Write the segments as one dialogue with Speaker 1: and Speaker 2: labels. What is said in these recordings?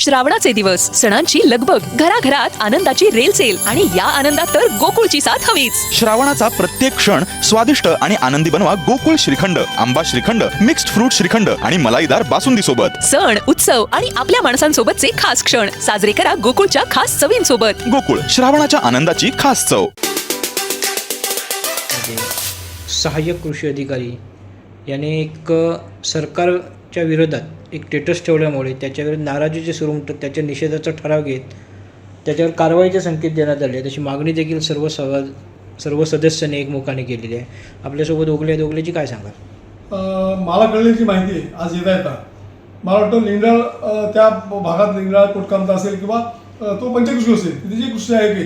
Speaker 1: श्रावणाचे दिवस, सणांची लगबग, घराघरात आनंदाची रेल सेल आणि या आनंदात तर गोकुळची साथ हवीच.
Speaker 2: श्रावणाचा प्रत्येक क्षण स्वादिष्ट आणि आनंदी बनवा गोकुळ श्रीखंड, आंबा श्रीखंड, मिक्स्ड फ्रूट श्रीखंड आणि मलाईदार बासुंदी सोबत.
Speaker 1: सण, उत्सव आणि आपल्या माणसांसोबतचे खास क्षण साजरे करा गोकुळच्या खास चवींसोबत.
Speaker 2: गोकुळ, श्रावणाच्या आनंदाची खास चव.
Speaker 3: सहाय्यक कृषी अधिकारी याने एक सरकारच्या विरोधात एक स्टेटस ठेवल्यामुळे त्याच्याविरुद्ध नाराजीचे सुरू उमटत त्याच्या निषेधाचा ठराव घेत त्याच्यावर कारवाईचे संकेत देण्यात आले. तशी मागणी देखील सर्व सदस्यांनी एकमुखाने केलेली आहे. आपल्यासोबत ओगलेची काय सांगाल?
Speaker 4: मला कळल्याची माहिती आहे आज येता मला वाटतं लिंगराळ त्या भागात लिंगराळ कोटकामता असेल किंवा तो पंचकृषी असेल तिथे जी कृषी आहे की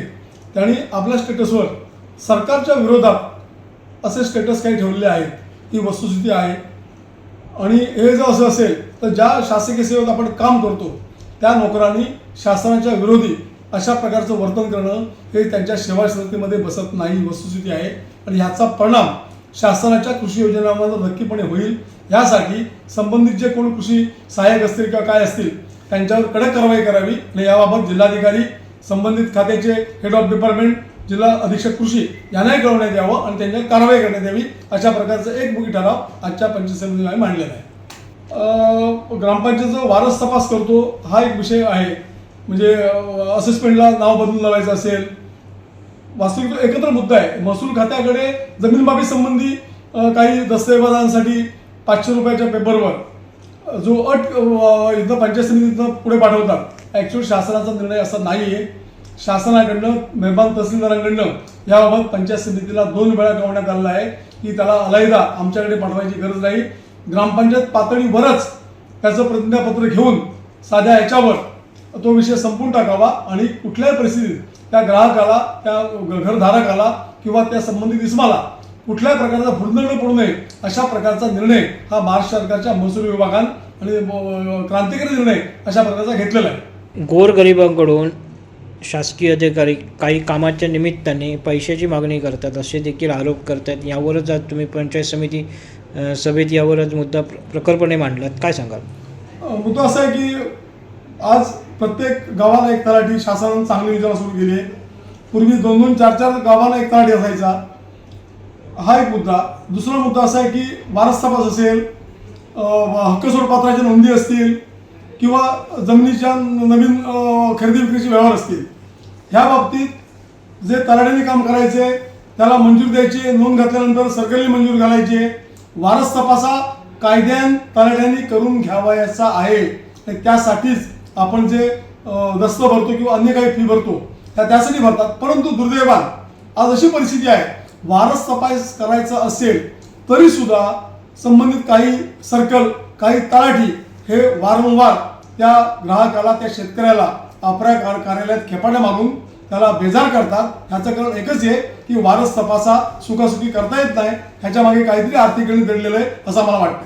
Speaker 4: त्यांनी आपल्या स्टेटसवर सरकारच्या विरोधात असे स्टेटस काही ठेवलेले आहेत. ती वस्तुस्थिती आहे. आणि हे जर असं असेल तर ज्या शासकीय सेवेत आपण काम करतो त्या नोकरांनी शासनाच्या विरोधी अशा प्रकारचं वर्तन करणं हे त्यांच्या सेवाश्रतीमध्ये बसत नाही, वस्तुस्थिती आहे. आणि ह्याचा परिणाम शासनाच्या कृषी योजनांवर नक्कीपणे होईल. यासाठी संबंधित जे कोण कृषी सहाय्यक असतील किंवा काय असतील त्यांच्यावर कडक कारवाई करावी आणि याबाबत जिल्हाधिकारी, संबंधित खात्याचे हेड ऑफ डिपार्टमेंट, जिल्हा अधीक्षक कृषी यांनाही कळवण्यात यावं आणि त्यांच्यावर कारवाई करण्यात यावी. अशा प्रकारचा एकमुखी ठराव आजच्या पंचायत समितीने मांडलेला आहे. ग्रामपंचायतचा वारस तपास करतो हा एक विषय आहे. म्हणजे असेसमेंटला नाव बदलून लावायचं असेल, वास्तविक एकत्र मुद्दा आहे. महसूल खात्याकडे जमीन संबंधी काही दस्तऐवजांसाठी 500 रुपयाच्या पेपरवर जो अट इथं पंचायत समितीतनं पुढे पाठवतात, ॲक्च्युअली शासनाचा निर्णय असा नाही आहे. शासनाकडनं मेहरबान तहसीलदारांकडनं याबाबत पंचायत समितीला 2 वेळा कळवण्यात आलेला आहे की त्याला अलैदा आमच्याकडे पाठवायची गरज नाही. ग्रामपंचायत पातळीवरच त्याचं प्रतिज्ञापत्र घेऊन साध्या ह्याच्यावर तो विषय संपून टाकावा आणि कुठल्याही परिस्थितीत त्या ग्राहकाला, त्या घरधारकाला किंवा त्या संबंधित इस्माला कुठल्याही प्रकारचा भुर्दंड पडू नये अशा प्रकारचा निर्णय हा महाराष्ट्र सरकारच्या महसूल विभागान आणि क्रांतिकारी निर्णय अशा प्रकारचा घेतलेला आहे.
Speaker 3: गोरगरिबांकडून शासकीय अधिकारी काही कामाच्या निमित्ताने पैशाची मागणी करतात असे देखील आरोप करतात. यावरच आज तुम्ही पंचायत समिती सभेत यावरच मुद्दा प्रखरपणे मांडलात. काय सांगाल?
Speaker 4: मुद्दा असा आहे की आज प्रत्येक गावाला एक तलाठी शासनाने चांगली योजना सुरू केली आहे. पूर्वी 2-2, 4-4 गावाला एक तलाठी असायचा. हा एक मुद्दा. दुसरा मुद्दा असा आहे की वारस तपास असेल, हक्क सोडपात्राच्या नोंदी असतील किंवा जमिनीच्या नवीन खरेदी विक्रीचे व्यवहार असतील, ह्या बाबतीत जे तलाठ्यांनी काम करायचे त्याला मंजूर द्यायची, नोंद घातल्यानंतर सरकारने मंजूर घालायचे. वारस तपासा कायद्यान तलाठ्यांनी करून घ्यावायचा आहे. त्यासाठीच आपण जे दस्त भरतो किंवा अन्य काही फी भरतो त्यासाठी भरतात. परंतु दुर्दैवान आज अशी परिस्थिती आहे, वारस तपास करायचा असेल तरी सुद्धा संबंधित काही सर्कल, काही तलाठी हे वारंवार त्या ग्राहकाला, त्या शेतकऱ्याला आपल्या कार्यालयात खेपाट्या मारून त्याला बेजार करतात. ह्याचं कारण एकच आहे की वारस तपासा सुखासुखी करता येत नाही. ह्याच्या मागे काहीतरी आर्थिक गणित दडलेलं आहे असं मला वाटतं.